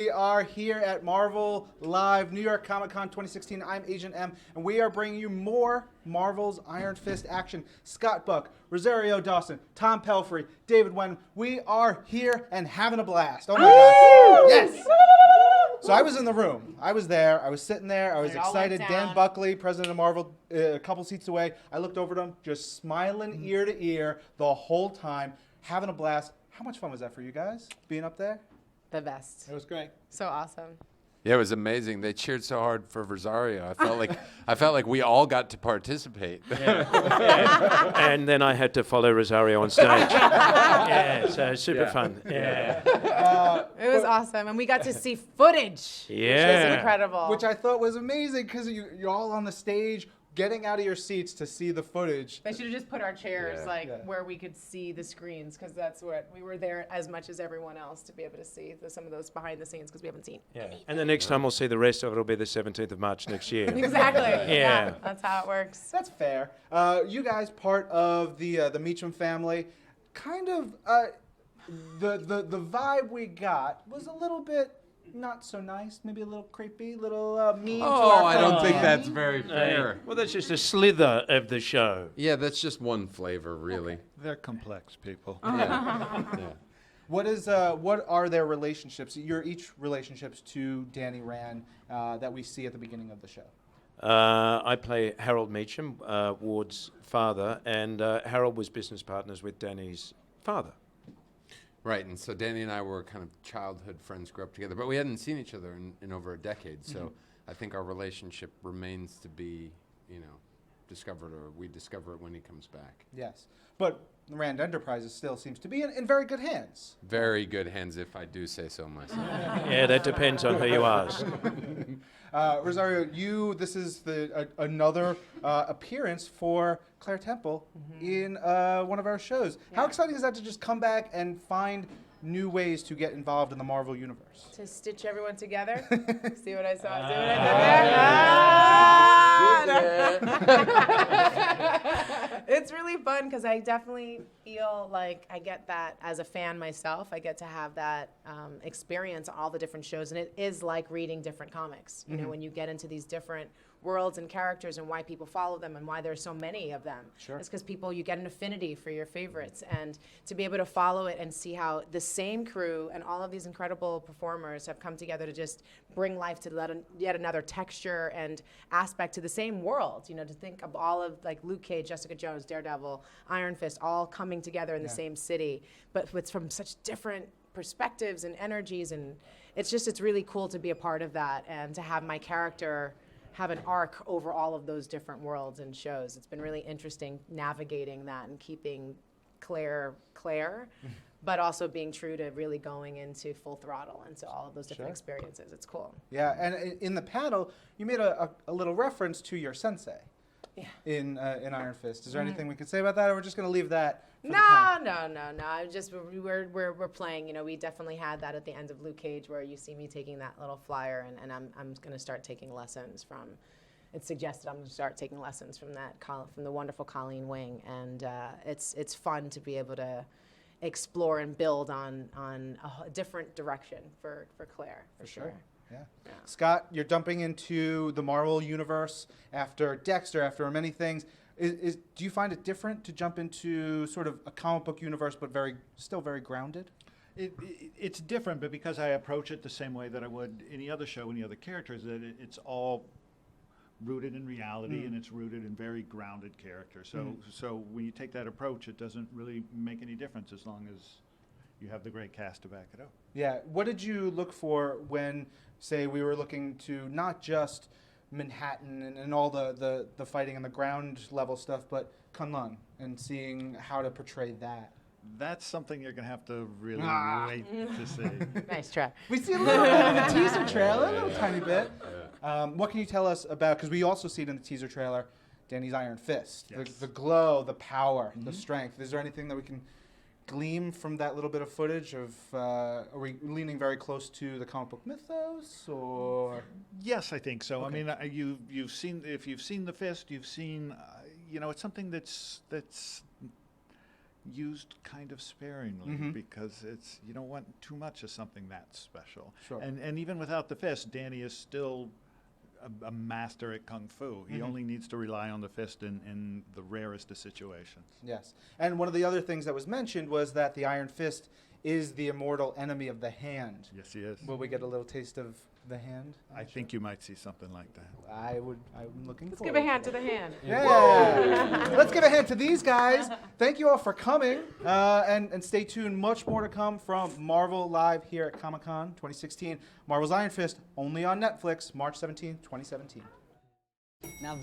We are here at Marvel Live, New York Comic Con 2016. I'm Agent M, and we are bringing you more Marvel's Iron Fist action. Scott Buck, Rosario Dawson, Tom Pelphry, David Wenham. We are here and having a blast. Oh my God. Yes! So I was in the room. I was there. I was sitting there. I was excited. Dan Buckley, president of Marvel, a couple seats away. I looked over to him, just smiling ear to ear the whole time, having a blast. How much fun was that for you guys, being up there? The best. It was great. So awesome. Yeah, it was amazing. They cheered so hard for Rosario. I felt like we all got to participate. And then I had to follow Rosario on stage. Yeah, so super fun. Yeah. It was awesome, and we got to see footage. Yeah. Which was incredible. Which I thought was amazing because you're all on the stage, getting out of your seats to see the footage. They should have just put our chairs where we could see the screens, because that's what we were there as much as everyone else to be able to see some of those behind the scenes, because we haven't seen. Yeah. And the next time we'll see the rest of it will be the 17th of March next year. Exactly. Yeah. That's how it works. That's fair. You guys, part of the Meacham family, kind of the vibe we got was a little bit not so nice, maybe a little creepy, little mean. Oh, I don't think that's very fair. Well, that's just a slither of the show. Yeah, that's just one flavor, really. Okay. They're complex people. Yeah. What are their relationships? Your each relationships to Danny Rand that we see at the beginning of the show. I play Harold Meacham, Ward's father, and Harold was business partners with Danny's father. Right, and so Danny and I were kind of childhood friends, grew up together, but we hadn't seen each other in over a decade. So I think our relationship remains to be, discovered, or we discover it when he comes back. Yes, but Rand Enterprises still seems to be in very good hands. Very good hands, if I do say so myself. Yeah, that depends on who you ask. Rosario, this is another appearance for Claire Temple in one of our shows. Yeah. How exciting is that to just come back and find new ways to get involved in the Marvel Universe? To stitch everyone together. See what I saw? See what I did there? It's really fun because I definitely feel like I get that as a fan myself. I get to have that experience on all the different shows, and it is like reading different comics. You know, when you get into these different worlds and characters and why people follow them and why there's so many of them. Sure. It's because you get an affinity for your favorites, and to be able to follow it and see how the same crew and all of these incredible performers have come together to just bring life to yet another texture and aspect to the same world. To think of all of like Luke Cage, Jessica Jones, Daredevil, Iron Fist, all coming together in the same city, but it's from such different perspectives and energies, and it's really cool to be a part of that and to have my character have an arc over all of those different worlds and shows. It's been really interesting navigating that and keeping Claire, but also being true to really going into full throttle into all of those different experiences. It's cool. Yeah, and in the panel, you made a little reference to your sensei in Iron Fist. Is there anything we can say about that, or we're just going to leave that? No. We're playing. We definitely had that at the end of Luke Cage, where you see me taking that little flyer, and I'm going to start taking lessons from. It's suggested I'm going to start taking lessons from from the wonderful Colleen Wing, and it's fun to be able to explore and build on a different direction for Claire, for sure. Yeah. Scott, you're dumping into the Marvel universe after Dexter, after many things. Do you find it different to jump into sort of a comic book universe, but still very grounded? It's different, but because I approach it the same way that I would any other show, any other characters, that it's all rooted in reality and it's rooted in very grounded characters. So when you take that approach, it doesn't really make any difference as long as you have the great cast to back it up. Yeah. What did you look for when, say, we were looking to not just Manhattan and all the fighting and the ground level stuff, but Kunlun, and seeing how to portray that? That's something you're going to have to really wait to see. Nice try. We see a little bit in the teaser trailer, a little tiny bit. What can you tell us about, because we also see it in the teaser trailer, Danny's Iron Fist, the glow, the power, the strength. Is there anything that we can gleam from that little bit of footage of, are we leaning very close to the comic book mythos, or? Yes, I think so. Okay. I mean, if you've seen the Fist, you've seen, it's something that's used kind of sparingly because you don't want too much of something that special. Sure. And even without the fist, Danny is still a master at kung fu. He only needs to rely on the fist in the rarest of situations. Yes. And one of the other things that was mentioned was that the Iron Fist is the immortal enemy of the hand. Yes, he is. Will we get a little taste of the hand? I think you might see something like that. I'm looking Let's forward give a to hand it. to the hand. Yeah. Let's give a hand to these guys. Thank you all for coming. And stay tuned. Much more to come from Marvel Live here at Comic-Con 2016. Marvel's Iron Fist, only on Netflix, March 17, 2017. Now